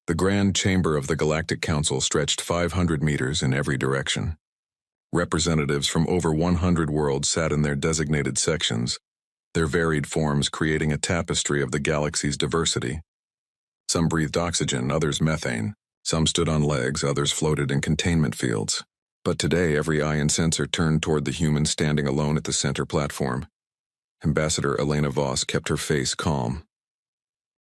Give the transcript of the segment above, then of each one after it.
The grand chamber of the Galactic Council stretched 500 meters in every direction. Representatives from over 100 worlds sat in their designated sections, their varied forms creating a tapestry of the galaxy's diversity. Some breathed oxygen, others methane. Some stood on legs, others floated in containment fields. But today, every eye and sensor turned toward the human standing alone at the center platform. Ambassador Elena Voss kept her face calm.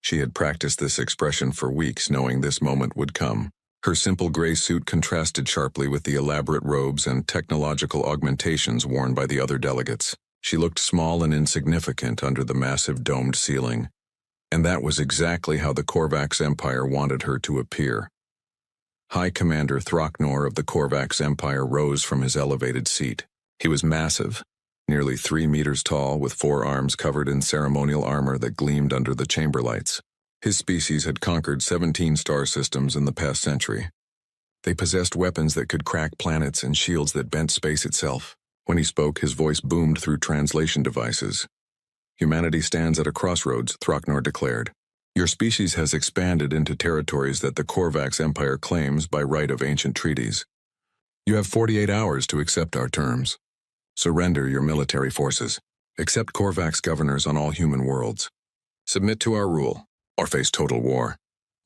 She had practiced this expression for weeks, knowing this moment would come. Her simple gray suit contrasted sharply with the elaborate robes and technological augmentations worn by the other delegates. She looked small and insignificant under the massive domed ceiling. And that was exactly how the Korvax Empire wanted her to appear. High Commander Throcknor of the Korvax Empire rose from his elevated seat. He was massive, nearly 3 meters tall, with 4 arms covered in ceremonial armor that gleamed under the chamber lights. His species had conquered 17 star systems in the past century. They possessed weapons that could crack planets and shields that bent space itself. When he spoke, his voice boomed through translation devices. Humanity stands at a crossroads, Throcknor declared. Your species has expanded into territories that the Korvax Empire claims by right of ancient treaties. You have 48 hours to accept our terms. Surrender your military forces. Accept Korvax governors on all human worlds. Submit to our rule, or face total war.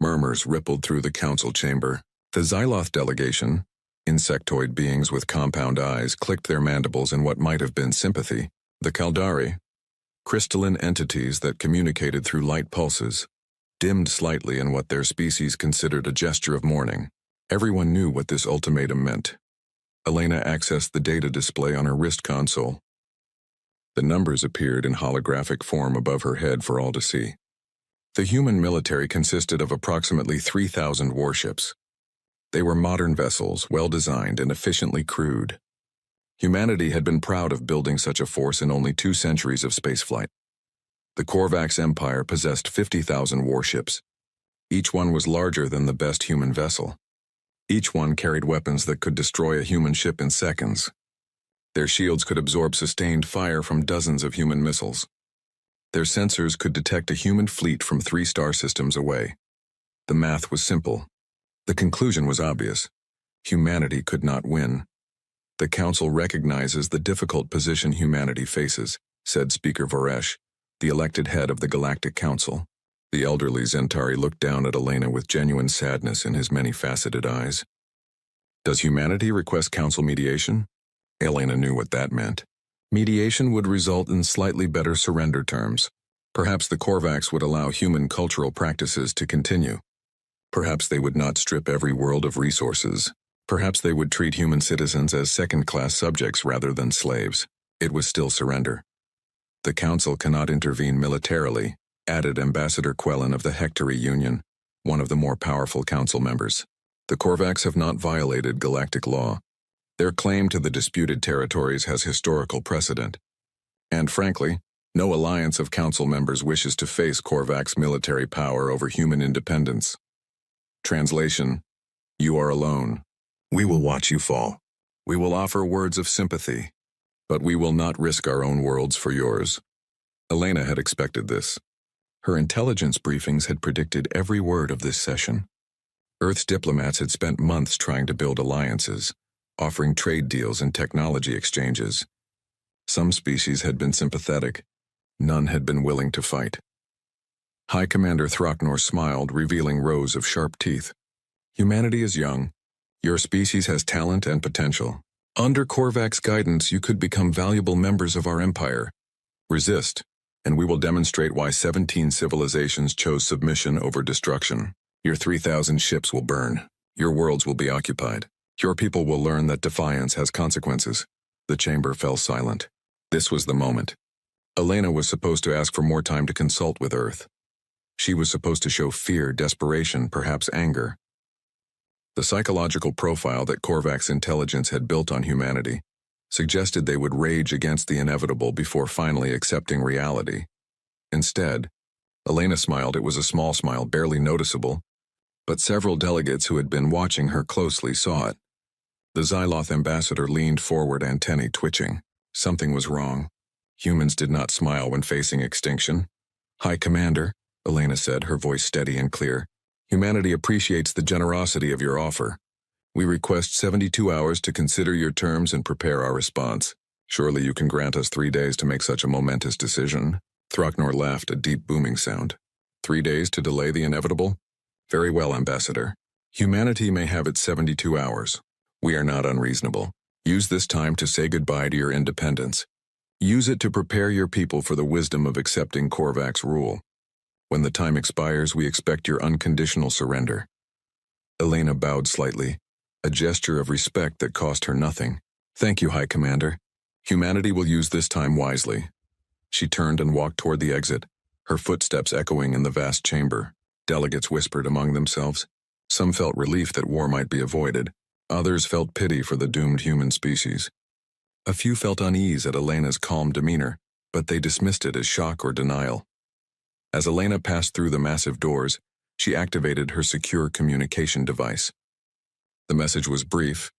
Murmurs rippled through the council chamber. The Xyloth delegation, insectoid beings with compound eyes, clicked their mandibles in what might have been sympathy. The Kaldari, crystalline entities that communicated through light pulses, dimmed slightly in what their species considered a gesture of mourning. Everyone knew what this ultimatum meant. Elena accessed the data display on her wrist console. The numbers appeared in holographic form above her head for all to see. The human military consisted of approximately 3,000 warships. They were modern vessels, well-designed and efficiently crewed. Humanity had been proud of building such a force in only 2 centuries of spaceflight. The Korvax Empire possessed 50,000 warships. Each one was larger than the best human vessel. Each one carried weapons that could destroy a human ship in seconds. Their shields could absorb sustained fire from dozens of human missiles. Their sensors could detect a human fleet from 3 star systems away. The math was simple. The conclusion was obvious. Humanity could not win. The Council recognizes the difficult position humanity faces, said Speaker Voresh, the elected head of the Galactic Council. The elderly Zentari looked down at Elena with genuine sadness in his many-faceted eyes. Does humanity request council mediation? Elena knew what that meant. Mediation would result in slightly better surrender terms. Perhaps the Korvax would allow human cultural practices to continue. Perhaps they would not strip every world of resources. Perhaps they would treat human citizens as second-class subjects rather than slaves. It was still surrender. The Council cannot intervene militarily, added Ambassador Quellen of the Hectory Union, one of the more powerful council members. The Korvax have not violated galactic law. Their claim to the disputed territories has historical precedent. And frankly, no alliance of council members wishes to face Korvax military power over human independence. Translation: You are alone. We will watch you fall. We will offer words of sympathy, but we will not risk our own worlds for yours. Elena had expected this. Her intelligence briefings had predicted every word of this session. Earth's diplomats had spent months trying to build alliances, offering trade deals and technology exchanges. Some species had been sympathetic. None had been willing to fight. High Commander Throcknor smiled, revealing rows of sharp teeth. Humanity is young. Your species has talent and potential. Under Korvax guidance, you could become valuable members of our empire. Resist, and we will demonstrate why 17 civilizations chose submission over destruction. Your 3,000 ships will burn. Your worlds will be occupied. Your people will learn that defiance has consequences. The chamber fell silent. This was the moment. Elena was supposed to ask for more time to consult with Earth. She was supposed to show fear, desperation, perhaps anger. The psychological profile that Korvax intelligence had built on humanity suggested they would rage against the inevitable before finally accepting reality. Instead, Elena smiled. It was a small smile, barely noticeable, but several delegates who had been watching her closely saw it. The Xyloth ambassador leaned forward, antennae twitching. Something was wrong. Humans did not smile when facing extinction. High Commander, Elena said, her voice steady and clear. Humanity appreciates the generosity of your offer. We request 72 hours to consider your terms and prepare our response. Surely you can grant us 3 days to make such a momentous decision. Throcknor laughed, a deep booming sound. 3 days to delay the inevitable? Very well, Ambassador. Humanity may have its 72 hours. We are not unreasonable. Use this time to say goodbye to your independence. Use it to prepare your people for the wisdom of accepting Korvac's rule. When the time expires, we expect your unconditional surrender. Elena bowed slightly, a gesture of respect that cost her nothing. Thank you, High Commander. Humanity will use this time wisely. She turned and walked toward the exit, her footsteps echoing in the vast chamber. Delegates whispered among themselves. Some felt relief that war might be avoided. Others felt pity for the doomed human species. A few felt unease at Elena's calm demeanor, but they dismissed it as shock or denial. As Elena passed through the massive doors, she activated her secure communication device. The message was brief,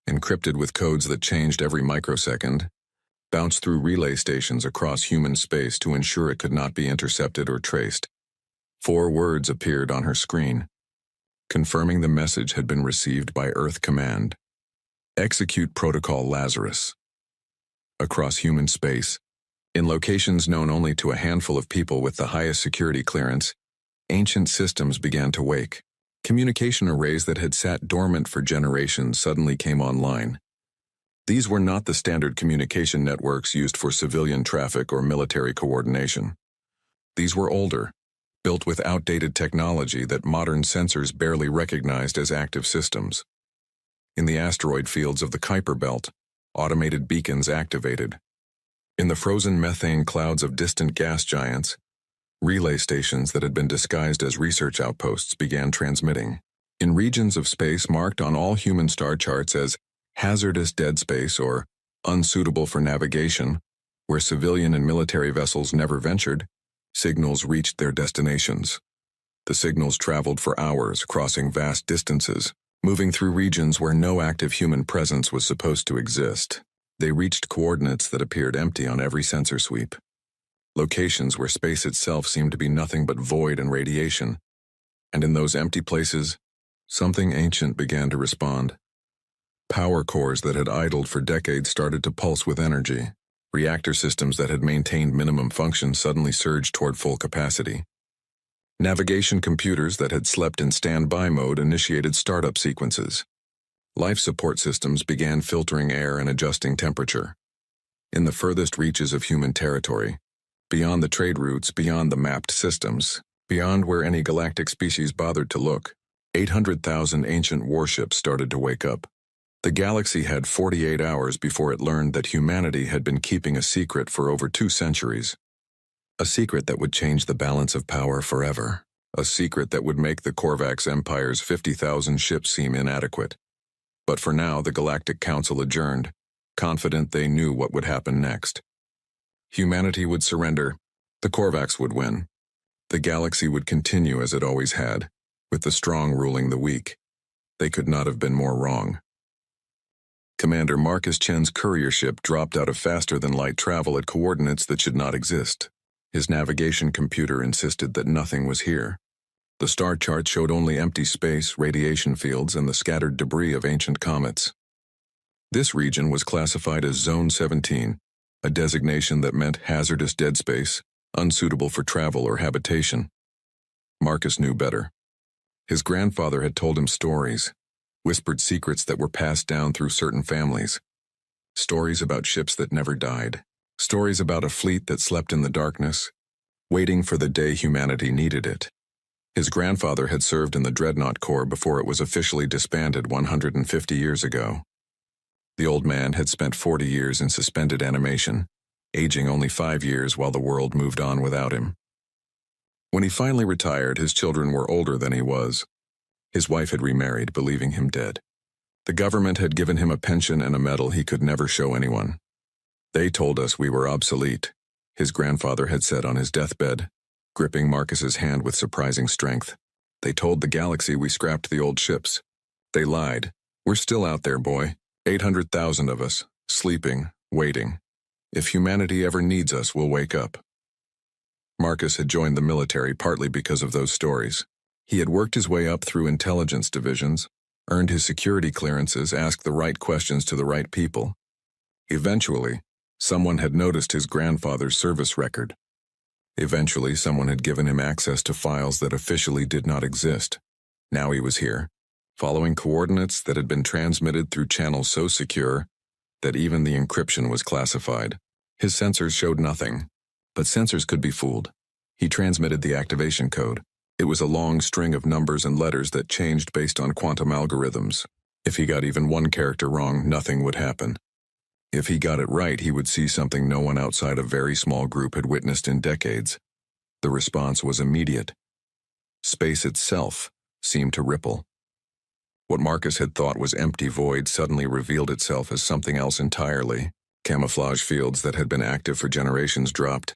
encrypted with codes that changed every microsecond, bounced through relay stations across human space to ensure it could not be intercepted or traced. 4 words appeared on her screen, confirming the message had been received by Earth Command. Execute Protocol Lazarus. Across human space, in locations known only to a handful of people with the highest security clearance, ancient systems began to wake. Communication arrays that had sat dormant for generations suddenly came online. These were not the standard communication networks used for civilian traffic or military coordination. These were older, built with outdated technology that modern sensors barely recognized as active systems. In the asteroid fields of the Kuiper Belt, automated beacons activated. In the frozen methane clouds of distant gas giants, relay stations that had been disguised as research outposts began transmitting. In regions of space marked on all human star charts as hazardous dead space or unsuitable for navigation, where civilian and military vessels never ventured, signals reached their destinations. The signals traveled for hours, crossing vast distances, moving through regions where no active human presence was supposed to exist. They reached coordinates that appeared empty on every sensor sweep. Locations where space itself seemed to be nothing but void and radiation. And in those empty places, something ancient began to respond. Power cores that had idled for decades started to pulse with energy. Reactor systems that had maintained minimum function suddenly surged toward full capacity. Navigation computers that had slept in standby mode initiated startup sequences. Life support systems began filtering air and adjusting temperature. In the furthest reaches of human territory, beyond the trade routes, beyond the mapped systems, beyond where any galactic species bothered to look, 800,000 ancient warships started to wake up. The galaxy had 48 hours before it learned that humanity had been keeping a secret for over 2 centuries. A secret that would change the balance of power forever. A secret that would make the Korvac's empire's 50,000 ships seem inadequate. But for now, the Galactic Council adjourned, confident they knew what would happen next. Humanity would surrender. The Korvacs would win. The galaxy would continue as it always had, with the strong ruling the weak. They could not have been more wrong. Commander Marcus Chen's courier ship dropped out of faster-than-light travel at coordinates that should not exist. His navigation computer insisted that nothing was here. The star chart showed only empty space, radiation fields, and the scattered debris of ancient comets. This region was classified as Zone 17, a designation that meant hazardous dead space, unsuitable for travel or habitation. Marcus knew better. His grandfather had told him stories, whispered secrets that were passed down through certain families. Stories about ships that never died. Stories about a fleet that slept in the darkness, waiting for the day humanity needed it. His grandfather had served in the Dreadnought Corps before it was officially disbanded 150 years ago. The old man had spent 40 years in suspended animation, aging only 5 years while the world moved on without him. When he finally retired, his children were older than he was. His wife had remarried, believing him dead. The government had given him a pension and a medal he could never show anyone. They told us we were obsolete, his grandfather had said on his deathbed, gripping Marcus's hand with surprising strength. They told the galaxy we scrapped the old ships. They lied. We're still out there, boy. 800,000 of us, sleeping, waiting. If humanity ever needs us, we'll wake up. Marcus had joined the military partly because of those stories. He had worked his way up through intelligence divisions, earned his security clearances, asked the right questions to the right people. Eventually, someone had noticed his grandfather's service record. Eventually, someone had given him access to files that officially did not exist. Now he was here, following coordinates that had been transmitted through channels so secure that even the encryption was classified. His sensors showed nothing, but sensors could be fooled. He transmitted the activation code. It was a long string of numbers and letters that changed based on quantum algorithms. If he got even one character wrong, nothing would happen. If he got it right, he would see something no one outside a very small group had witnessed in decades. The response was immediate. Space itself seemed to ripple. What Marcus had thought was empty void suddenly revealed itself as something else entirely. Camouflage fields that had been active for generations dropped,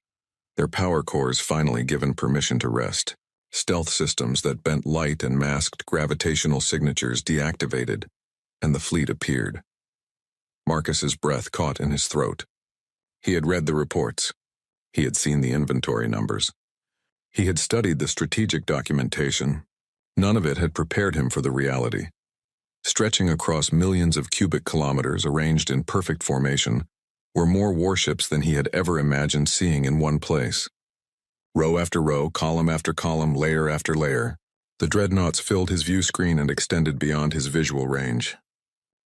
their power cores finally given permission to rest. Stealth systems that bent light and masked gravitational signatures deactivated, and the fleet appeared. Marcus's breath caught in his throat. He had read the reports. He had seen the inventory numbers. He had studied the strategic documentation. None of it had prepared him for the reality. Stretching across millions of cubic kilometers arranged in perfect formation were more warships than he had ever imagined seeing in one place. Row after row, column after column, layer after layer, the dreadnoughts filled his view screen and extended beyond his visual range.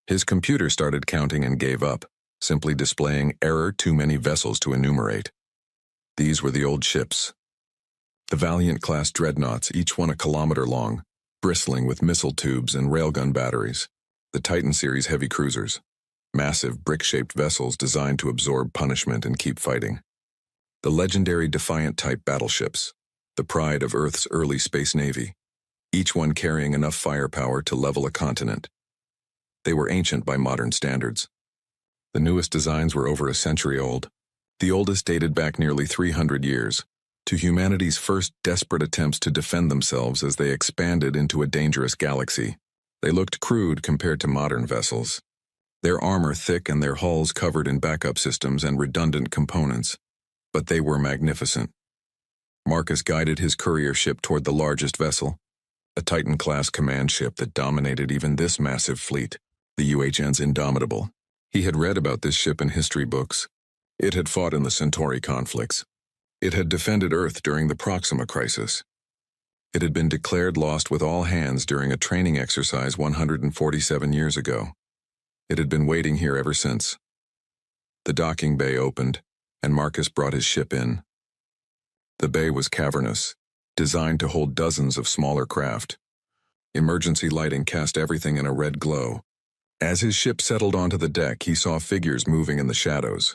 His computer started counting and gave up, simply displaying error, too many vessels to enumerate. These were the old ships. The Valiant-class dreadnoughts, each one a kilometer long, bristling with missile tubes and railgun batteries. The Titan series heavy cruisers, massive brick-shaped vessels designed to absorb punishment and keep fighting. The legendary Defiant-type battleships, the pride of Earth's early space navy, each one carrying enough firepower to level a continent. They were ancient by modern standards. The newest designs were over a century old. The oldest dated back nearly 300 years, to humanity's first desperate attempts to defend themselves as they expanded into a dangerous galaxy. They looked crude compared to modern vessels, their armor thick and their hulls covered in backup systems and redundant components. But they were magnificent. Marcus guided his courier ship toward the largest vessel, a Titan-class command ship that dominated even this massive fleet, the UHN's Indomitable. He had read about this ship in history books. It had fought in the Centauri conflicts. It had defended Earth during the Proxima crisis. It had been declared lost with all hands during a training exercise 147 years ago. It had been waiting here ever since. The docking bay opened, and Marcus brought his ship in. The bay was cavernous, designed to hold dozens of smaller craft. Emergency lighting cast everything in a red glow. As his ship settled onto the deck, he saw figures moving in the shadows.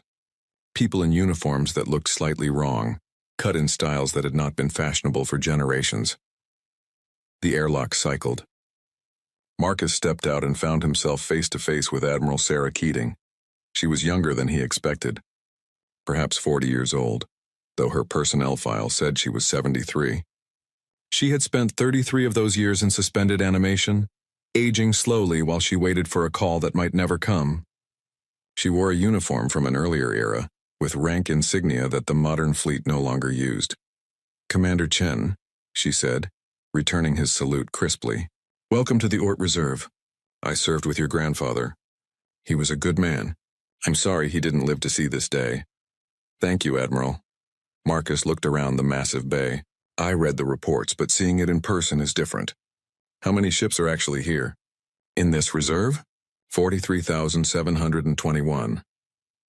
People in uniforms that looked slightly wrong, cut in styles that had not been fashionable for generations. The airlock cycled. Marcus stepped out and found himself face to face with Admiral Sarah Keating. She was younger than he expected. Perhaps 40 years old, though her personnel file said she was 73. She had spent 33 of those years in suspended animation, aging slowly while she waited for a call that might never come. She wore a uniform from an earlier era, with rank insignia that the modern fleet no longer used. "Commander Chen," she said, returning his salute crisply. "Welcome to the Ort Reserve. I served with your grandfather. He was a good man. I'm sorry he didn't live to see this day." "Thank you, Admiral." Marcus looked around the massive bay. "I read the reports, but seeing it in person is different. How many ships are actually here?" "In this reserve?" 43,721.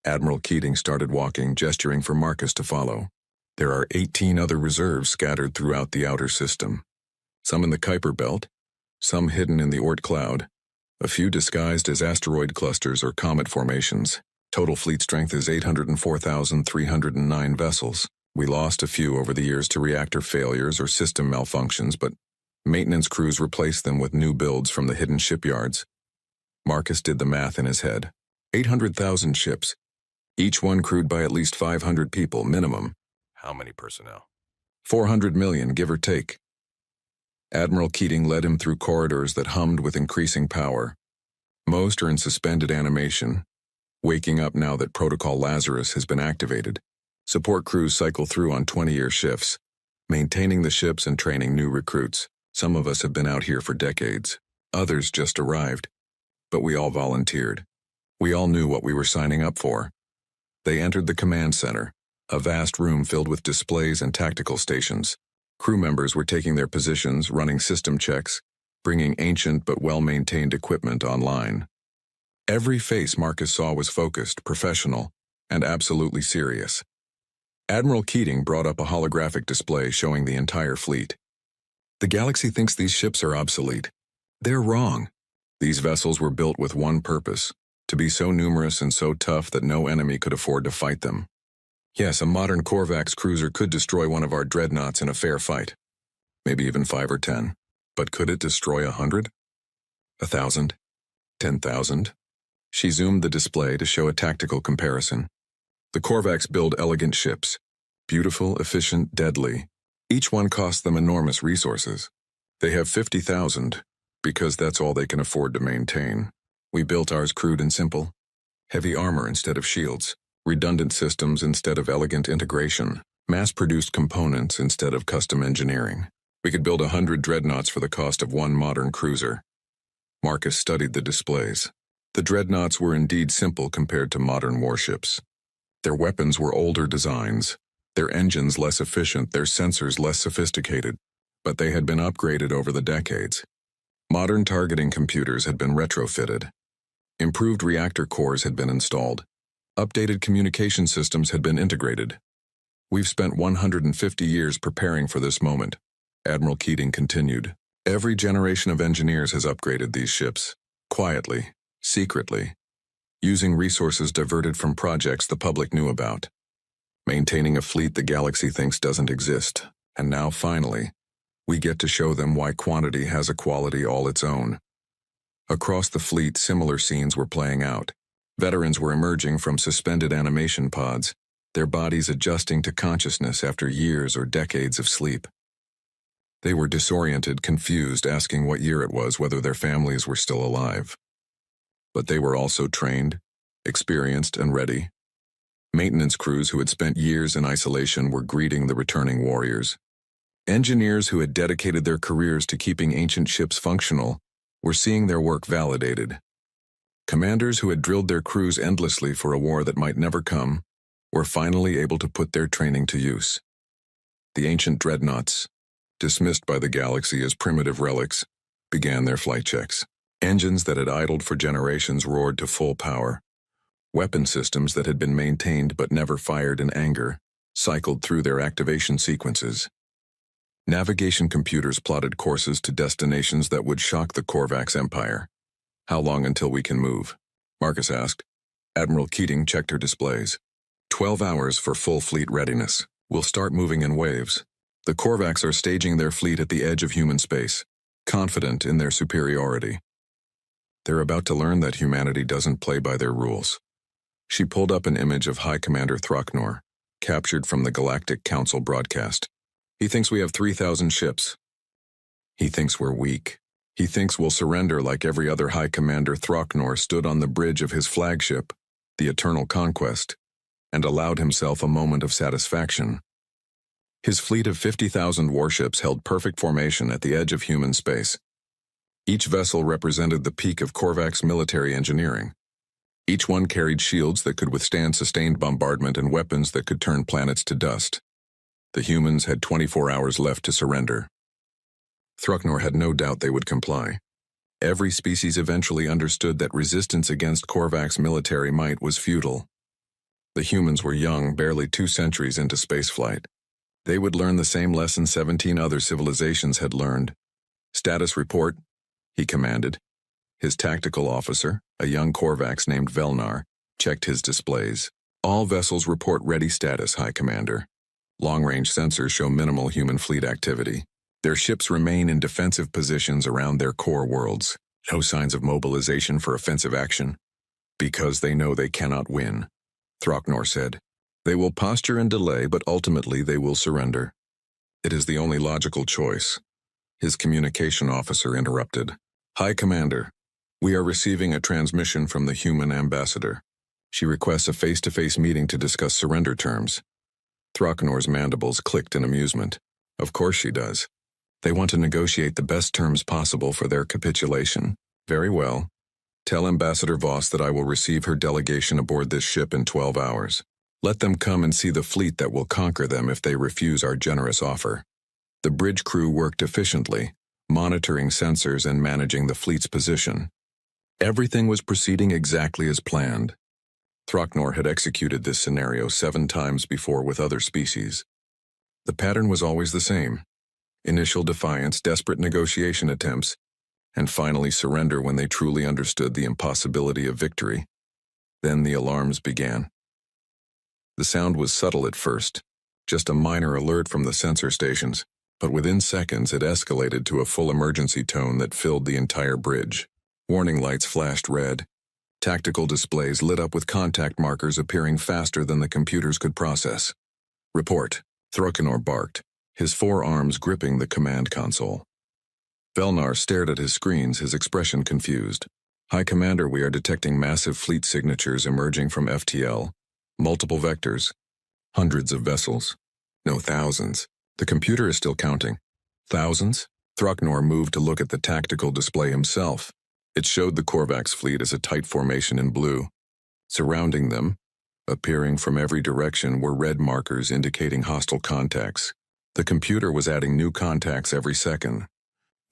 Admiral Keating started walking, gesturing for Marcus to follow. "There are 18 other reserves scattered throughout the outer system. Some in the Kuiper Belt, some hidden in the Oort cloud, a few disguised as asteroid clusters or comet formations. Total fleet strength is 804,309 vessels. We lost a few over the years to reactor failures or system malfunctions, but maintenance crews replaced them with new builds from the hidden shipyards." Marcus did the math in his head. 800,000 ships, each one crewed by at least 500 people minimum. How many personnel? 400 million, give or take. Admiral Keating led him through corridors that hummed with increasing power. Most are in suspended animation, waking up now that Protocol Lazarus has been activated. Support crews cycle through on 20-year shifts, maintaining the ships and training new recruits. Some of us have been out here for decades. Others just arrived. But we all volunteered. We all knew what we were signing up for. They entered the command center, a vast room filled with displays and tactical stations. Crew members were taking their positions, running system checks, bringing ancient but well-maintained equipment online. Every face Marcus saw was focused, professional, and absolutely serious. Admiral Keating brought up a holographic display showing the entire fleet. The galaxy thinks these ships are obsolete. They're wrong. These vessels were built with one purpose: to be so numerous and so tough that no enemy could afford to fight them. Yes, a modern Korvax cruiser could destroy one of our dreadnoughts in a fair fight. Maybe even 5 or 10. But could it destroy 100? 1,000? 10,000? She zoomed the display to show a tactical comparison. The Korvax build elegant ships. Beautiful, efficient, deadly. Each one costs them enormous resources. They have 50,000, because that's all they can afford to maintain. We built ours crude and simple. Heavy armor instead of shields. Redundant systems instead of elegant integration. Mass-produced components instead of custom engineering. We could build 100 dreadnoughts for the cost of one modern cruiser. Marcus studied the displays. The dreadnoughts were indeed simple compared to modern warships. Their weapons were older designs, their engines less efficient, their sensors less sophisticated, but they had been upgraded over the decades. Modern targeting computers had been retrofitted. Improved reactor cores had been installed. Updated communication systems had been integrated. We've spent 150 years preparing for this moment, Admiral Keating continued. Every generation of engineers has upgraded these ships, quietly, secretly, using resources diverted from projects the public knew about. Maintaining a fleet the galaxy thinks doesn't exist, and now finally, we get to show them why quantity has a quality all its own. Across the fleet, similar scenes were playing out. Veterans were emerging from suspended animation pods, their bodies adjusting to consciousness after years or decades of sleep. They were disoriented, confused, asking what year it was, whether their families were still alive. But they were also trained, experienced, and ready. Maintenance crews who had spent years in isolation were greeting the returning warriors. Engineers who had dedicated their careers to keeping ancient ships functional were seeing their work validated. Commanders who had drilled their crews endlessly for a war that might never come were finally able to put their training to use. The ancient dreadnoughts, dismissed by the galaxy as primitive relics, began their flight checks. Engines that had idled for generations roared to full power. Weapon systems that had been maintained but never fired in anger cycled through their activation sequences. Navigation computers plotted courses to destinations that would shock the Korvax Empire. How long until we can move? Marcus asked. Admiral Keating checked her displays. 12 hours for full fleet readiness. We'll start moving in waves. The Korvax are staging their fleet at the edge of human space, confident in their superiority. They're about to learn that humanity doesn't play by their rules. She pulled up an image of High Commander Throcknor, captured from the Galactic Council broadcast. He thinks we have 3,000 ships. He thinks we're weak. He thinks we'll surrender like every other High Commander. Throcknor stood on the bridge of his flagship, the Eternal Conquest, and allowed himself a moment of satisfaction. His fleet of 50,000 warships held perfect formation at the edge of human space. Each vessel represented the peak of Korvax military engineering. Each one carried shields that could withstand sustained bombardment and weapons that could turn planets to dust. The humans had 24 hours left to surrender. Throcknor had no doubt they would comply. Every species eventually understood that resistance against Korvax military might was futile. The humans were young, barely 2 centuries into spaceflight. They would learn the same lesson 17 other civilizations had learned. Status report, he commanded. His tactical officer, a young Korvax named Velnar, checked his displays. All vessels report ready status, High Commander. Long-range sensors show minimal human fleet activity. Their ships remain in defensive positions around their core worlds. No signs of mobilization for offensive action. Because they know they cannot win, Throcknor said. They will posture and delay, but ultimately they will surrender. It is the only logical choice. His communication officer interrupted. High Commander, we are receiving a transmission from the human ambassador. She requests a face-to-face meeting to discuss surrender terms. Throcknor's mandibles clicked in amusement. Of course she does. They want to negotiate the best terms possible for their capitulation. Very well. Tell Ambassador Voss that I will receive her delegation aboard this ship in 12 hours. Let them come and see the fleet that will conquer them if they refuse our generous offer. The bridge crew worked efficiently, monitoring sensors and managing the fleet's position. Everything was proceeding exactly as planned. Throcknor had executed this scenario 7 times before with other species. The pattern was always the same: initial defiance, desperate negotiation attempts, and finally surrender when they truly understood the impossibility of victory. Then the alarms began. The sound was subtle at first, just a minor alert from the sensor stations, but within seconds it escalated to a full emergency tone that filled the entire bridge. Warning lights flashed red. Tactical displays lit up with contact markers appearing faster than the computers could process. Report, Throcknor barked, his forearms gripping the command console. Velnar stared at his screens, his expression confused. High Commander, we are detecting massive fleet signatures emerging from FTL. Multiple vectors. Hundreds of vessels. No, thousands. The computer is still counting. Thousands? Throcknor moved to look at the tactical display himself. It showed the Korvax fleet as a tight formation in blue. Surrounding them, appearing from every direction, were red markers indicating hostile contacts. The computer was adding new contacts every second.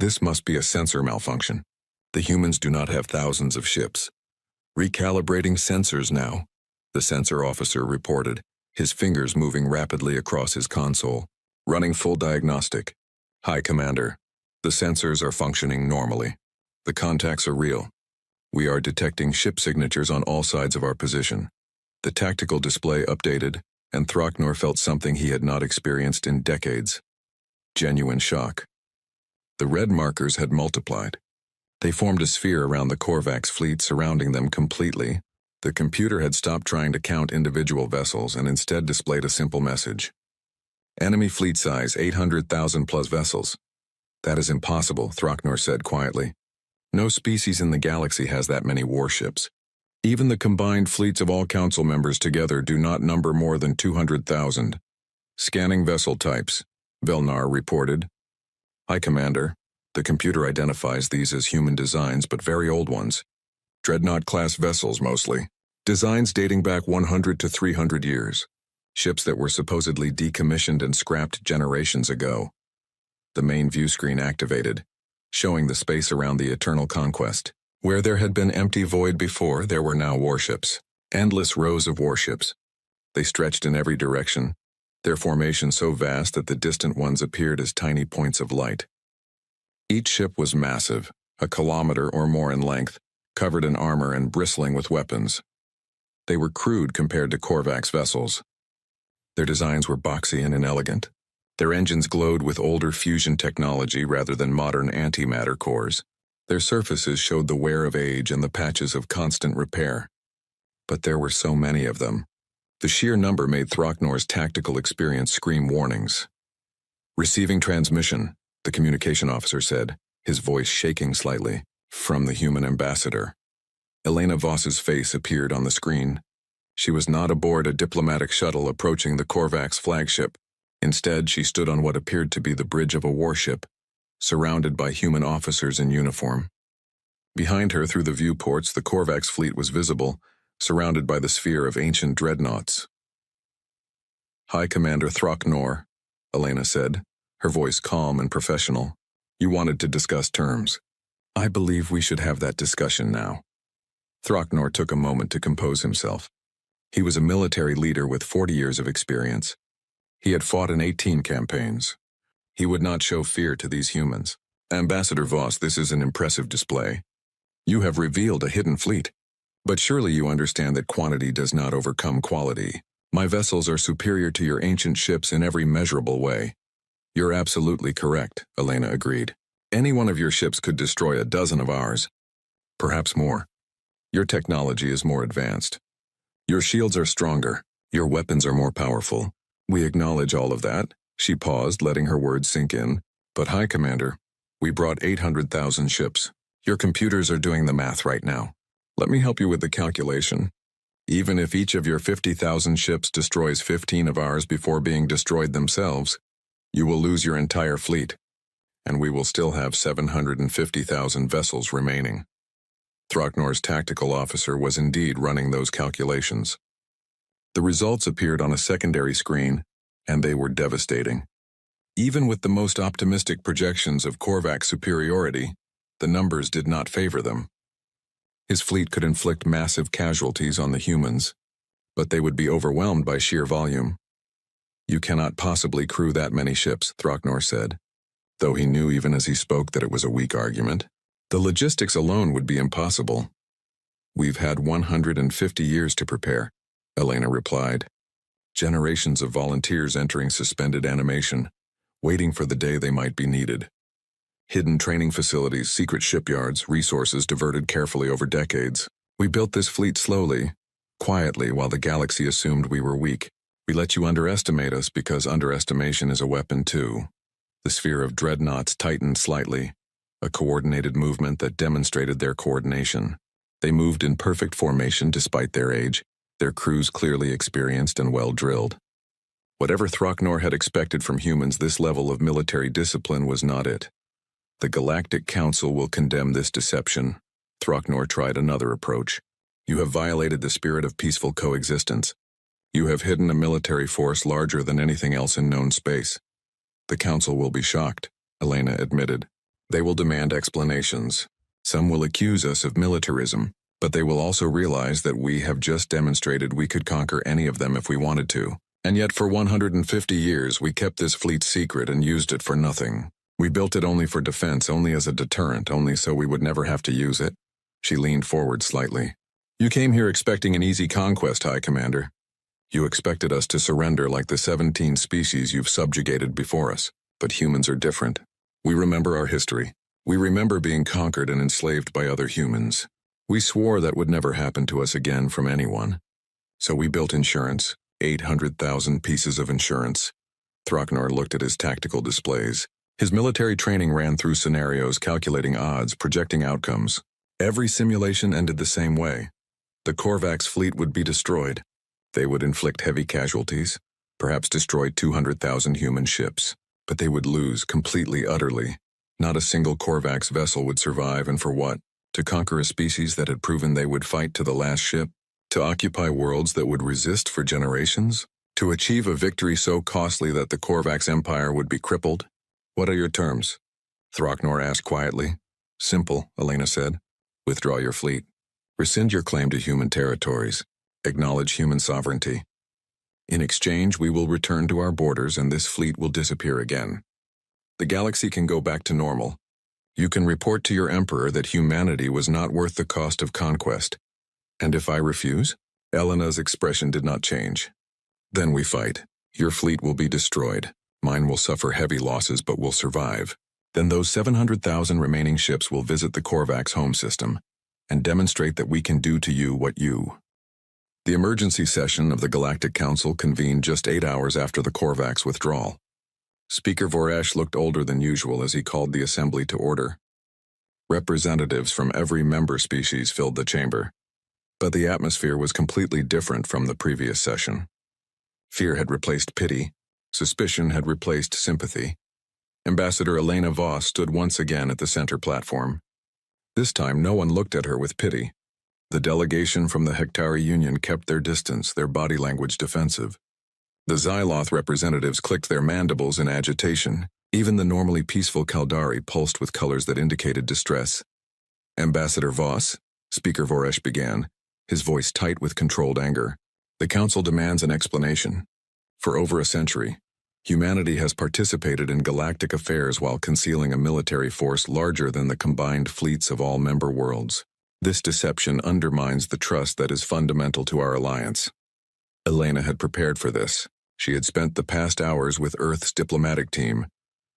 This must be a sensor malfunction. The humans do not have thousands of ships. Recalibrating sensors now, the sensor officer reported, his fingers moving rapidly across his console. Running full diagnostic. High Commander, the sensors are functioning normally. The contacts are real. We are detecting ship signatures on all sides of our position. The tactical display updated, and Throcknor felt something he had not experienced in decades. Genuine shock. The red markers had multiplied. They formed a sphere around the Korvax fleet, surrounding them completely. The computer had stopped trying to count individual vessels and instead displayed a simple message. Enemy fleet size 800,000 plus vessels. That is impossible, Throcknor said quietly. No species in the galaxy has that many warships. Even the combined fleets of all council members together do not number more than 200,000. Scanning vessel types, Velnar reported. High Commander, the computer identifies these as human designs but very old ones. Dreadnought-class vessels mostly. Designs dating back 100 to 300 years. Ships that were supposedly decommissioned and scrapped generations ago. The main view screen activated, showing the space around the Eternal Conquest. Where there had been empty void before, there were now warships. Endless rows of warships. They stretched in every direction, their formation so vast that the distant ones appeared as tiny points of light. Each ship was massive, a kilometer or more in length, covered in armor and bristling with weapons. They were crude compared to Korvax vessels. Their designs were boxy and inelegant. Their engines glowed with older fusion technology rather than modern antimatter cores. Their surfaces showed the wear of age and the patches of constant repair. But there were so many of them. The sheer number made Throcknor's tactical experience scream warnings. Receiving transmission, the communication officer said, his voice shaking slightly, from the human ambassador. Elena Voss's face appeared on the screen. She was not aboard a diplomatic shuttle approaching the Korvax flagship. Instead, she stood on what appeared to be the bridge of a warship, surrounded by human officers in uniform. Behind her, through the viewports, the Korvax fleet was visible, surrounded by the sphere of ancient dreadnoughts. High Commander Throcknor, Elena said, her voice calm and professional. You wanted to discuss terms. I believe we should have that discussion now. Throcknor took a moment to compose himself. He was a military leader with 40 years of experience. He had fought in 18 campaigns. He would not show fear to these humans. Ambassador Voss, this is an impressive display. You have revealed a hidden fleet. But surely you understand that quantity does not overcome quality. My vessels are superior to your ancient ships in every measurable way. You're absolutely correct, Elena agreed. Any one of your ships could destroy a dozen of ours. Perhaps more. Your technology is more advanced. Your shields are stronger. Your weapons are more powerful. We acknowledge all of that. She paused, letting her words sink in. But High Commander, we brought 800,000 ships. Your computers are doing the math right now. Let me help you with the calculation. Even if each of your 50,000 ships destroys 15 of ours before being destroyed themselves, you will lose your entire fleet. and we will still have 750,000 vessels remaining. Throcknor's tactical officer was indeed running those calculations. The results appeared on a secondary screen, and they were devastating. Even with the most optimistic projections of Korvax superiority, the numbers did not favor them. His fleet could inflict massive casualties on the humans, but they would be overwhelmed by sheer volume. "You cannot possibly crew that many ships," Throcknor said, though he knew even as he spoke that it was a weak argument. "The logistics alone would be impossible." "We've had 150 years to prepare," Elena replied. "Generations of volunteers entering suspended animation, waiting for the day they might be needed. Hidden training facilities, secret shipyards, resources diverted carefully over decades. We built this fleet slowly, quietly, while the galaxy assumed we were weak. We let you underestimate us because underestimation is a weapon too." The sphere of dreadnoughts tightened slightly, a coordinated movement that demonstrated their coordination. They moved in perfect formation despite their age, their crews clearly experienced and well-drilled. Whatever Throcknor had expected from humans, this level of military discipline was not it. "The Galactic Council will condemn this deception." Throcknor tried another approach. "You have violated the spirit of peaceful coexistence. You have hidden a military force larger than anything else in known space." "The Council will be shocked," Elena admitted. "They will demand explanations. Some will accuse us of militarism, but they will also realize that we have just demonstrated we could conquer any of them if we wanted to. And yet for 150 years we kept this fleet secret and used it for nothing. We built it only for defense, only as a deterrent, only so we would never have to use it." She leaned forward slightly. "You came here expecting an easy conquest, High Commander. You expected us to surrender like the 17 species you've subjugated before us. But humans are different. We remember our history. We remember being conquered and enslaved by other humans. We swore that would never happen to us again from anyone. So we built insurance, 800,000 pieces of insurance." Throcknor looked at his tactical displays. His military training ran through scenarios, calculating odds, projecting outcomes. Every simulation ended the same way. The Korvax fleet would be destroyed. They would inflict heavy casualties, perhaps destroy 200,000 human ships. But they would lose completely, utterly. Not a single Korvax vessel would survive, and for what? To conquer a species that had proven they would fight to the last ship? To occupy worlds that would resist for generations? To achieve a victory so costly that the Korvax Empire would be crippled? "What are your terms?" Throcknor asked quietly. "Simple," Elena said. "Withdraw your fleet. Rescind your claim to human territories. Acknowledge human sovereignty. In exchange, we will return to our borders and this fleet will disappear again. The galaxy can go back to normal. You can report to your emperor that humanity was not worth the cost of conquest. And if I refuse?" Elena's expression did not change. "Then we fight. Your fleet will be destroyed. Mine will suffer heavy losses but will survive. Then those 700,000 remaining ships will visit the Korvax home system and demonstrate that we can do to you what you." The emergency session of the Galactic Council convened just 8 hours after the Korvax withdrawal. Speaker Voresh looked older than usual as he called the assembly to order. Representatives from every member species filled the chamber, but the atmosphere was completely different from the previous session. Fear had replaced pity, suspicion had replaced sympathy. Ambassador Elena Voss stood once again at the center platform. This time no one looked at her with pity. The delegation from the Hektari Union kept their distance, their body language defensive. The Xyloth representatives clicked their mandibles in agitation. Even the normally peaceful Kaldari pulsed with colors that indicated distress. "Ambassador Voss," Speaker Voresh began, his voice tight with controlled anger. "The Council demands an explanation. For over a century, humanity has participated in galactic affairs while concealing a military force larger than the combined fleets of all member worlds. This deception undermines the trust that is fundamental to our alliance." Elena had prepared for this. She had spent the past hours with Earth's diplomatic team,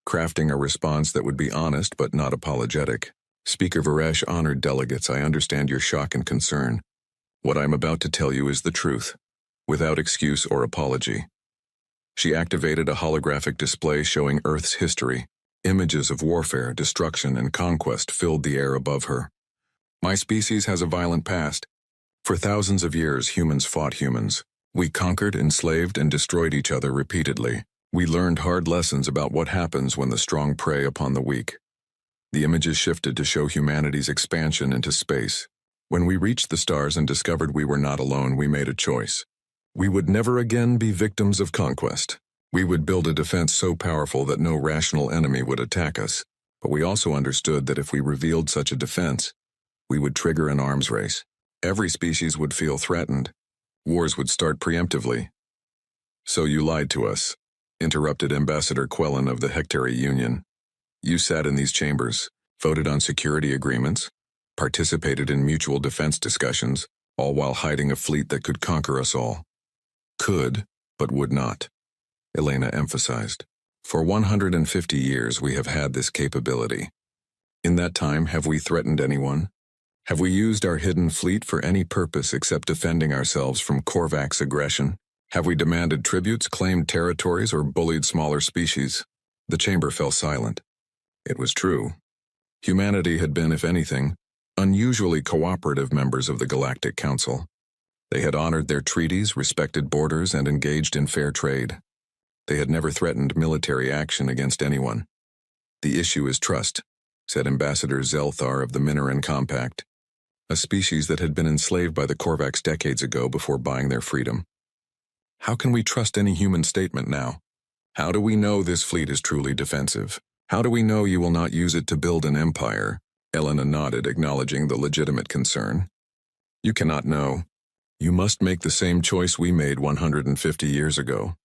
crafting a response that would be honest but not apologetic. "Speaker Voresh, honored delegates, I understand your shock and concern. What I'm about to tell you is the truth, without excuse or apology." She activated a holographic display showing Earth's history. Images of warfare, destruction, and conquest filled the air above her. "My species has a violent past. For thousands of years, humans fought humans. We conquered, enslaved, and destroyed each other repeatedly. We learned hard lessons about what happens when the strong prey upon the weak. The images shifted to show humanity's expansion into space. When we reached the stars and discovered we were not alone, we made a choice. We would never again be victims of conquest. We would build a defense so powerful that no rational enemy would attack us. But we also understood that if we revealed such a defense, we would trigger an arms race. Every species would feel threatened. Wars would start preemptively. "So you lied to us," interrupted Ambassador Quellen of the Hectary Union. "You sat in these chambers, voted on security agreements, participated in mutual defense discussions, all while hiding a fleet that could conquer us all." "Could, but would not," Elena emphasized. "For 150 years we have had this capability. In that time, have we threatened anyone? Have we used our hidden fleet for any purpose except defending ourselves from Korvax aggression? Have we demanded tributes, claimed territories, or bullied smaller species?" The chamber fell silent. It was true. Humanity had been, if anything, unusually cooperative members of the Galactic Council. They had honored their treaties, respected borders, and engaged in fair trade. They had never threatened military action against anyone. "The issue is trust," said Ambassador Zelthar of the Minoran Compact, a species that had been enslaved by the Korvax decades ago before buying their freedom. "How can we trust any human statement now? How do we know this fleet is truly defensive? How do we know you will not use it to build an empire?" Elena nodded, acknowledging the legitimate concern. "You cannot know. You must make the same choice we made 150 years ago.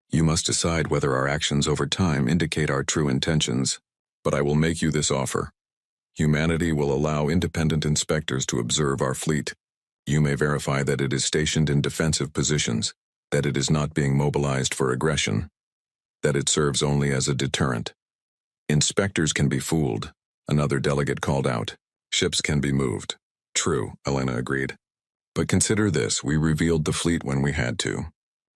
You must decide whether our actions over time indicate our true intentions. But I will make you this offer. Humanity will allow independent inspectors to observe our fleet. You may verify that it is stationed in defensive positions, that it is not being mobilized for aggression, that it serves only as a deterrent. Inspectors can be fooled," another delegate called out. "Ships can be moved." "True," Elena agreed. "But consider this, we revealed the fleet when we had to.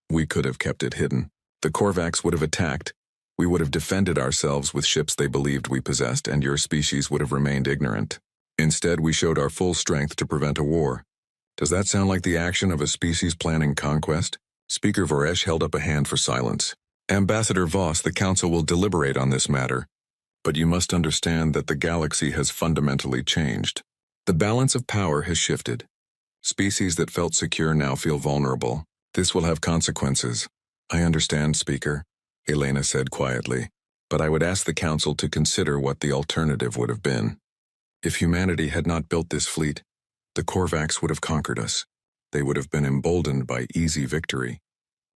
We could have kept it hidden. The Korvax would have attacked. We would have defended ourselves with ships they believed we possessed, and your species would have remained ignorant. Instead, we showed our full strength to prevent a war. Does that sound like the action of a species planning conquest?" Speaker Voresh held up a hand for silence. "Ambassador Voss, the Council will deliberate on this matter. But you must understand that the galaxy has fundamentally changed. The balance of power has shifted. Species that felt secure now feel vulnerable. This will have consequences." "I understand, Speaker," Elena said quietly, "but I would ask the Council to consider what the alternative would have been. If humanity had not built this fleet, the Korvax would have conquered us. They would have been emboldened by easy victory.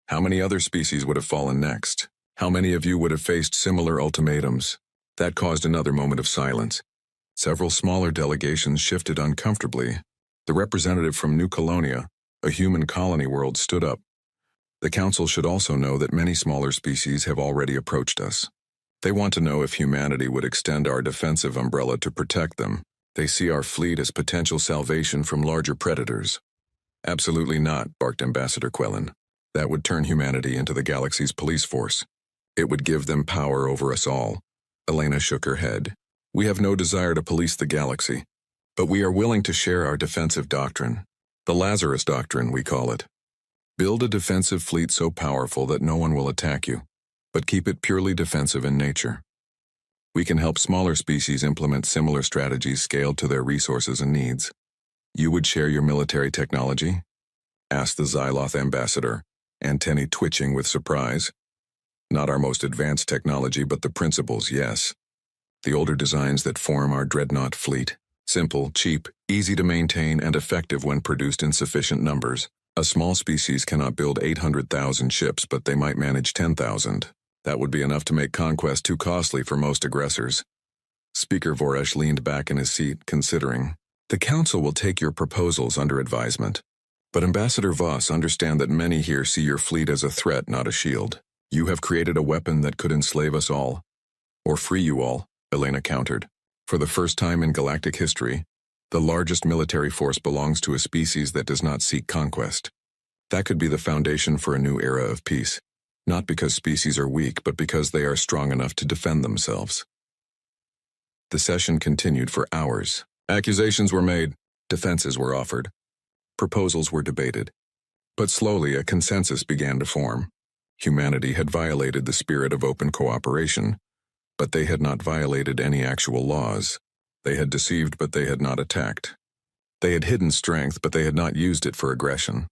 How many other species would have fallen next? How many of you would have faced similar ultimatums?" That caused another moment of silence. Several smaller delegations shifted uncomfortably. The representative from New Colonia, a human colony world, stood up. "The Council should also know that many smaller species have already approached us. They want to know if humanity would extend our defensive umbrella to protect them. They see our fleet as potential salvation from larger predators." "Absolutely not," barked Ambassador Quellen. "That would turn humanity into the galaxy's police force. It would give them power over us all." Elena shook her head. "We have no desire to police the galaxy, but we are willing to share our defensive doctrine. The Lazarus Doctrine, we call it. Build a defensive fleet so powerful that no one will attack you, but keep it purely defensive in nature. We can help smaller species implement similar strategies scaled to their resources and needs. You would share your military technology?" asked the Xyloth ambassador, antennae twitching with surprise. "Not our most advanced technology, but the principles, yes. The older designs that form our dreadnought fleet. Simple, cheap, easy to maintain, and effective when produced in sufficient numbers. A small species cannot build 800,000 ships, but they might manage 10,000. That would be enough to make conquest too costly for most aggressors." Speaker Voresh leaned back in his seat, considering. "The Council will take your proposals under advisement. But Ambassador Voss, understand that many here see your fleet as a threat, not a shield. You have created a weapon that could enslave us all. Or free you all," Elena countered. "For the first time in galactic history, the largest military force belongs to a species that does not seek conquest. That could be the foundation for a new era of peace, not because species are weak, but because they are strong enough to defend themselves." The session continued for hours. Accusations were made, defenses were offered, proposals were debated. But slowly a consensus began to form. Humanity had violated the spirit of open cooperation, but they had not violated any actual laws. They had deceived, but they had not attacked. They had hidden strength, but they had not used it for aggression.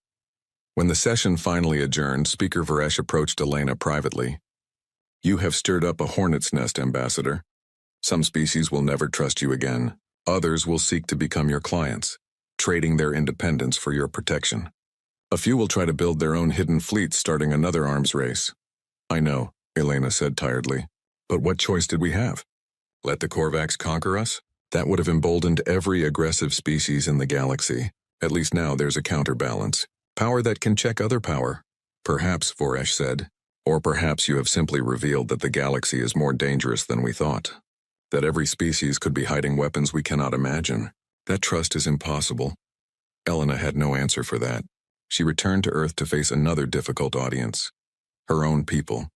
When the session finally adjourned, Speaker Varesh approached Elena privately. "You have stirred up a hornet's nest, Ambassador. Some species will never trust you again. Others will seek to become your clients, trading their independence for your protection. A few will try to build their own hidden fleets, starting another arms race." "I know," Elena said tiredly. "But what choice did we have? Let the Korvax conquer us? That would have emboldened every aggressive species in the galaxy. At least now there's a counterbalance. Power that can check other power." "Perhaps," Varesh said. "Or perhaps you have simply revealed that the galaxy is more dangerous than we thought. That every species could be hiding weapons we cannot imagine. That trust is impossible." Elena had no answer for that. She returned to Earth to face another difficult audience. Her own people.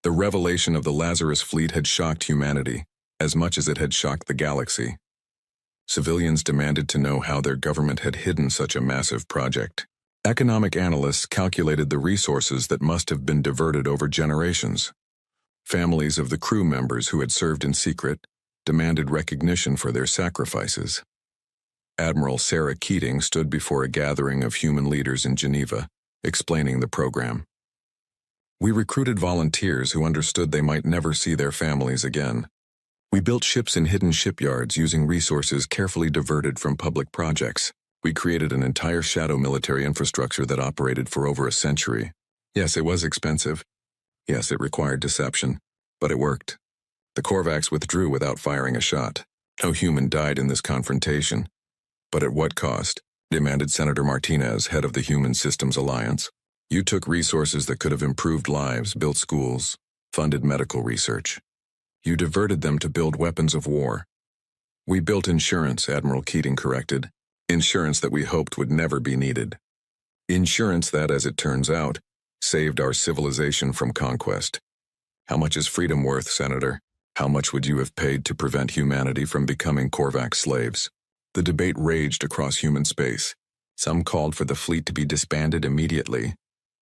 The revelation of the Lazarus fleet had shocked humanity, as much as it had shocked the galaxy. Civilians demanded to know how their government had hidden such a massive project. Economic analysts calculated the resources that must have been diverted over generations. Families of the crew members who had served in secret demanded recognition for their sacrifices. Admiral Sarah Keating stood before a gathering of human leaders in Geneva, explaining the program. "We recruited volunteers who understood they might never see their families again. We built ships in hidden shipyards using resources carefully diverted from public projects. We created an entire shadow military infrastructure that operated for over a century. Yes, it was expensive. Yes, it required deception, but it worked. The Korvax withdrew without firing a shot. No human died in this confrontation. But at what cost?" demanded Senator Martinez, head of the Human Systems Alliance. "You took resources that could have improved lives, built schools, funded medical research. You diverted them to build weapons of war." "We built insurance," Admiral Keating corrected. "Insurance that we hoped would never be needed. Insurance that, as it turns out, saved our civilization from conquest. How much is freedom worth, Senator? How much would you have paid to prevent humanity from becoming Korvax slaves?" The debate raged across human space. Some called for the fleet to be disbanded immediately,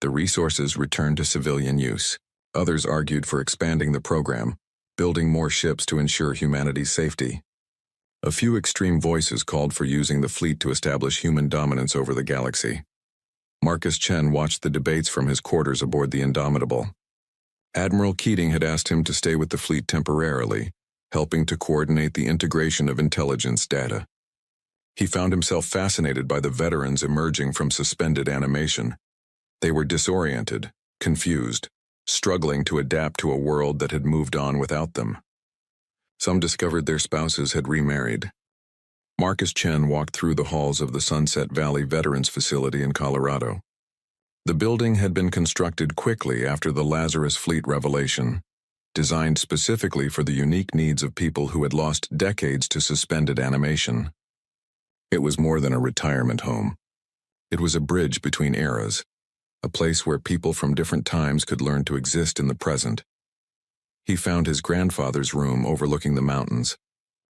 the resources returned to civilian use. Others argued for expanding the program, building more ships to ensure humanity's safety. A few extreme voices called for using the fleet to establish human dominance over the galaxy. Marcus Chen watched the debates from his quarters aboard the Indomitable. Admiral Keating had asked him to stay with the fleet temporarily, helping to coordinate the integration of intelligence data. He found himself fascinated by the veterans emerging from suspended animation. They were disoriented, confused, struggling to adapt to a world that had moved on without them. Some discovered their spouses had remarried. Marcus Chen walked through the halls of the Sunset Valley Veterans Facility in Colorado. The building had been constructed quickly after the Lazarus Fleet revelation, designed specifically for the unique needs of people who had lost decades to suspended animation. It was more than a retirement home. It was a bridge between eras, a place where people from different times could learn to exist in the present. He found his grandfather's room overlooking the mountains.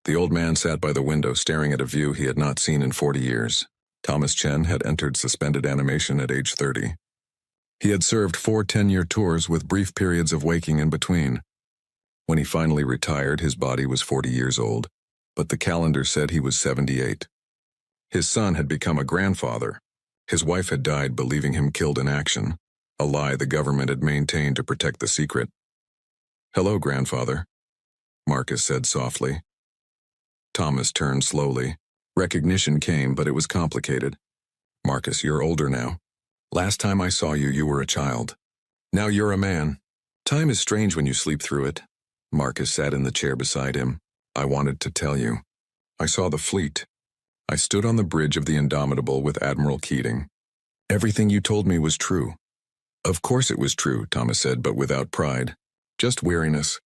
The old man sat by the window staring at a view he had not seen in 40 years. Thomas Chen had entered suspended animation at age 30. He had served 4 10-year tours with brief periods of waking in between. When he finally retired, his body was 40 years old, but the calendar said he was 78. His son had become a grandfather. His wife had died believing him killed in action, a lie the government had maintained to protect the secret. "Hello, grandfather," Marcus said softly. Thomas turned slowly. Recognition came, but it was complicated. "Marcus, you're older now. Last time I saw you, you were a child. Now you're a man. Time is strange when you sleep through it." Marcus sat in the chair beside him. "I wanted to tell you. I saw the fleet. I stood on the bridge of the Indomitable with Admiral Keating. Everything you told me was true." "Of course it was true," Thomas said, but without pride. Just weariness.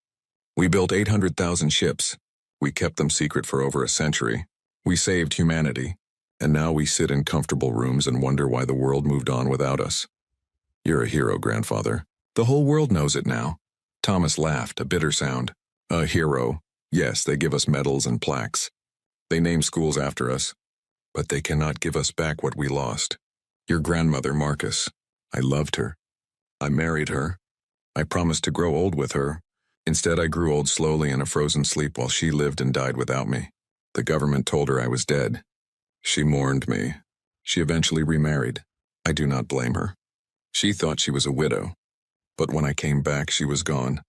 "We built 800,000 ships. We kept them secret for over a century. We saved humanity. And now we sit in comfortable rooms and wonder why the world moved on without us." "You're a hero, grandfather. The whole world knows it now." Thomas laughed, a bitter sound. "A hero. Yes, they give us medals and plaques. They name schools after us. But they cannot give us back what we lost. Your grandmother, Marcus. I loved her. I married her. I promised to grow old with her. Instead, I grew old slowly in a frozen sleep while she lived and died without me. The government told her I was dead. She mourned me. She eventually remarried. I do not blame her. She thought she was a widow. But when I came back, she was gone.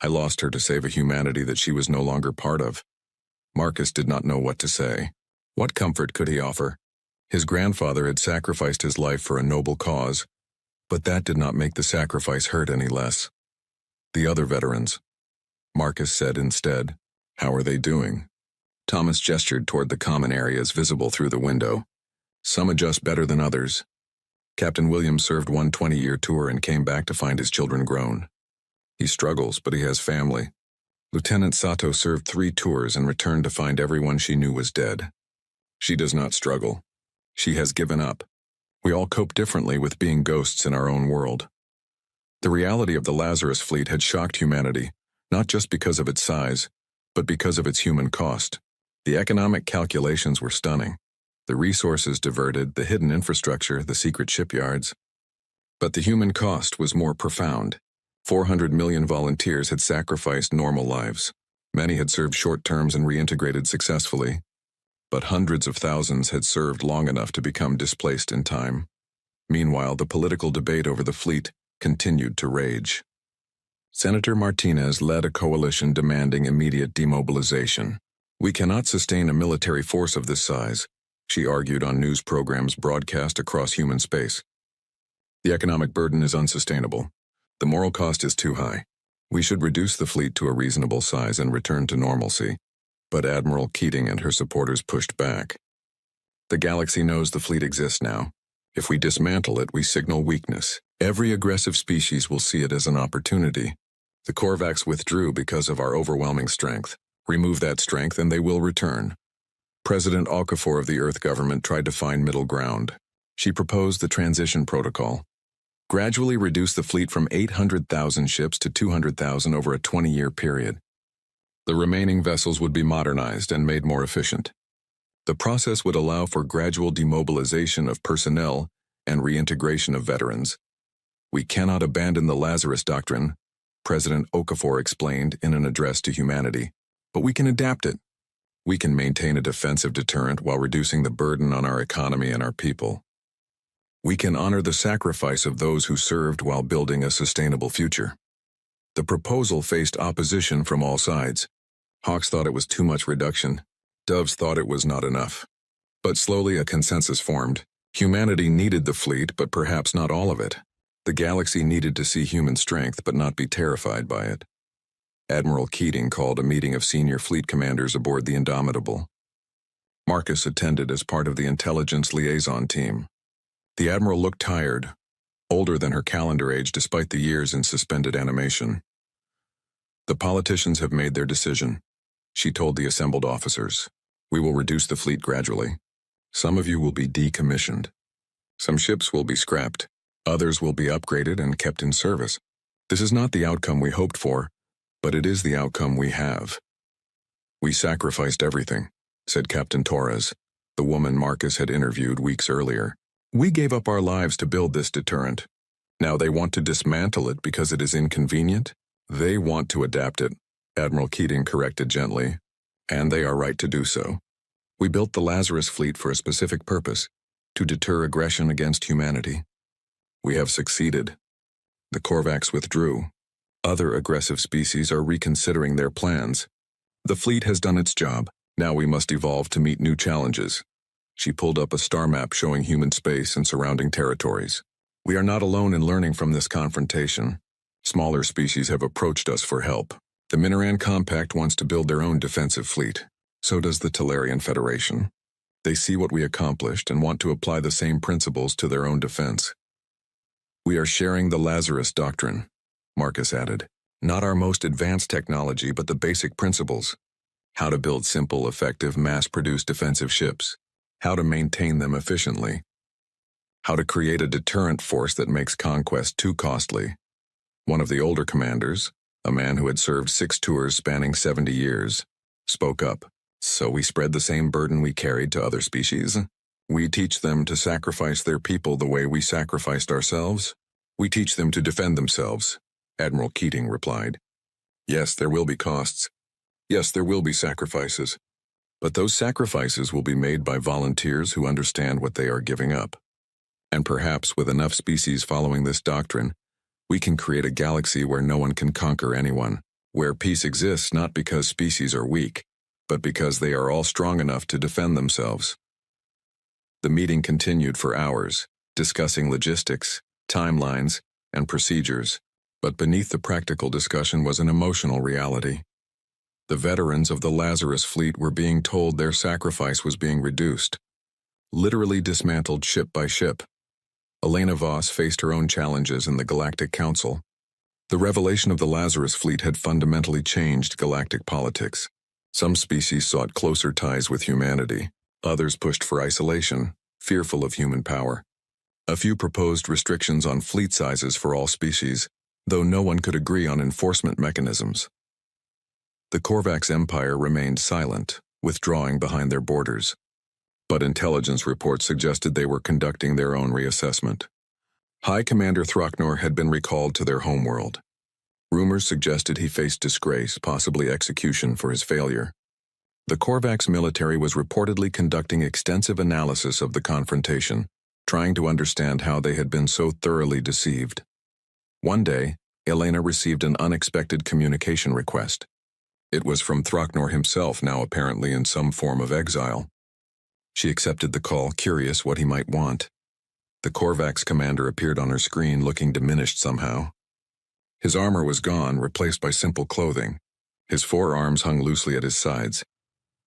I lost her to save a humanity that she was no longer part of. Marcus did not know what to say. What comfort could he offer? His grandfather had sacrificed his life for a noble cause, but that did not make the sacrifice hurt any less. The other veterans. Marcus said instead, "How are they doing?" Thomas gestured toward the common areas visible through the window. Some adjust better than others. Captain Williams served one 20-year tour and came back to find his children grown. He struggles, but he has family. Lieutenant Sato served 3 tours and returned to find everyone she knew was dead. She does not struggle. She has given up. We all cope differently with being ghosts in our own world. The reality of the Lazarus fleet had shocked humanity, not just because of its size, but because of its human cost. The economic calculations were stunning. The resources diverted, the hidden infrastructure, the secret shipyards. But the human cost was more profound. 400 million volunteers had sacrificed normal lives. Many had served short terms and reintegrated successfully. But hundreds of thousands had served long enough to become displaced in time. Meanwhile, the political debate over the fleet continued to rage. Senator Martinez led a coalition demanding immediate demobilization. "We cannot sustain a military force of this size," she argued on news programs broadcast across human space. "The economic burden is unsustainable. The moral cost is too high. We should reduce the fleet to a reasonable size and return to normalcy." But Admiral Keating and her supporters pushed back. "The galaxy knows the fleet exists now. If we dismantle it, we signal weakness. Every aggressive species will see it as an opportunity. The Korvax withdrew because of our overwhelming strength. Remove that strength and they will return." President Okafor of the Earth government tried to find middle ground. She proposed the transition protocol. Gradually reduce the fleet from 800,000 ships to 200,000 over a 20-year period. The remaining vessels would be modernized and made more efficient. The process would allow for gradual demobilization of personnel and reintegration of veterans. "We cannot abandon the Lazarus Doctrine," President Okafor explained in an address to humanity. "But we can adapt it. We can maintain a defensive deterrent while reducing the burden on our economy and our people. We can honor the sacrifice of those who served while building a sustainable future." The proposal faced opposition from all sides. Hawks thought it was too much reduction. Doves thought it was not enough. But slowly a consensus formed. Humanity needed the fleet, but perhaps not all of it. The galaxy needed to see human strength, but not be terrified by it. Admiral Keating called a meeting of senior fleet commanders aboard the Indomitable. Marcus attended as part of the intelligence liaison team. The Admiral looked tired, older than her calendar age despite the years in suspended animation. "The politicians have made their decision," she told the assembled officers. "We will reduce the fleet gradually. Some of you will be decommissioned. Some ships will be scrapped. Others will be upgraded and kept in service. This is not the outcome we hoped for, but it is the outcome we have." "We sacrificed everything," said Captain Torres, the woman Marcus had interviewed weeks earlier. "We gave up our lives to build this deterrent. Now they want to dismantle it because it is inconvenient? They want to adapt it," Admiral Keating corrected gently, "and they are right to do so. We built the Lazarus fleet for a specific purpose, to deter aggression against humanity. We have succeeded. The Korvax withdrew. Other aggressive species are reconsidering their plans. The fleet has done its job. Now we must evolve to meet new challenges." She pulled up a star map showing human space and surrounding territories. "We are not alone in learning from this confrontation. Smaller species have approached us for help. The Minoran Compact wants to build their own defensive fleet. So does the Talarian Federation. They see what we accomplished and want to apply the same principles to their own defense. We are sharing the Lazarus Doctrine," Marcus added. "Not our most advanced technology, but the basic principles. How to build simple, effective, mass-produced defensive ships. How to maintain them efficiently. How to create a deterrent force that makes conquest too costly." One of the older commanders, a man who had served 6 tours spanning 70 years, spoke up. "So we spread the same burden we carried to other species? We teach them to sacrifice their people the way we sacrificed ourselves? We teach them to defend themselves, Admiral Keating replied. Yes, there will be costs. Yes, there will be sacrifices. But those sacrifices will be made by volunteers who understand what they are giving up. And perhaps with enough species following this doctrine, we can create a galaxy where no one can conquer anyone, where peace exists not because species are weak, but because they are all strong enough to defend themselves. The meeting continued for hours, discussing logistics, timelines, and procedures, but beneath the practical discussion was an emotional reality. The veterans of the Lazarus fleet were being told their sacrifice was being reduced, literally dismantled ship by ship. Elena Voss faced her own challenges in the Galactic Council. The revelation of the Lazarus fleet had fundamentally changed galactic politics. Some species sought closer ties with humanity. Others pushed for isolation, fearful of human power. A few proposed restrictions on fleet sizes for all species, though no one could agree on enforcement mechanisms. The Korvax Empire remained silent, withdrawing behind their borders. But intelligence reports suggested they were conducting their own reassessment. High Commander Throcknor had been recalled to their homeworld. Rumors suggested he faced disgrace, possibly execution for his failure. The Korvax military was reportedly conducting extensive analysis of the confrontation, trying to understand how they had been so thoroughly deceived. One day, Elena received an unexpected communication request. It was from Throcknor himself, now apparently in some form of exile. She accepted the call, curious what he might want. The Korvax commander appeared on her screen, looking diminished somehow. His armor was gone, replaced by simple clothing. His forearms hung loosely at his sides.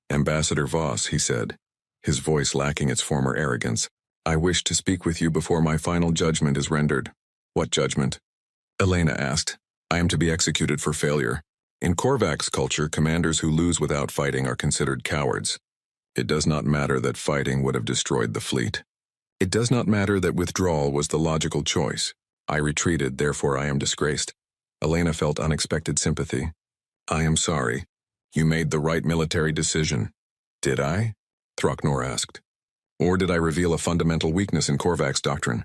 "Ambassador Voss," he said, his voice lacking its former arrogance, "I wish to speak with you before my final judgment is rendered." "What judgment?" Elena asked. "I am to be executed for failure. In Korvax culture, commanders who lose without fighting are considered cowards. It does not matter that fighting would have destroyed the fleet. It does not matter that withdrawal was the logical choice. I retreated, therefore I am disgraced." Elena felt unexpected sympathy. "I am sorry. You made the right military decision." "Did I?" Throcknor asked. "Or did I reveal a fundamental weakness in Korvax doctrine?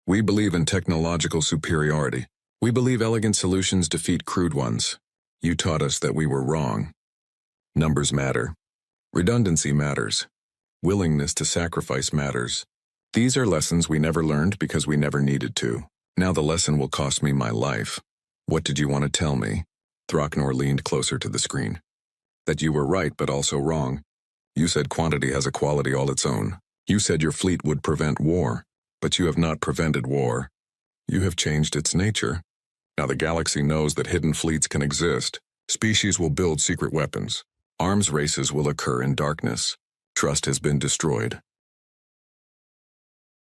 We believe in technological superiority. We believe elegant solutions defeat crude ones. You taught us that we were wrong. Numbers matter. Redundancy matters. Willingness to sacrifice matters. These are lessons we never learned because we never needed to. Now the lesson will cost me my life." "What did you want to tell me?" Throcknor leaned closer to the screen. "That you were right but also wrong. You said quantity has a quality all its own. You said your fleet would prevent war, but you have not prevented war. You have changed its nature. Now the galaxy knows that hidden fleets can exist. Species will build secret weapons. Arms races will occur in darkness. Trust has been destroyed.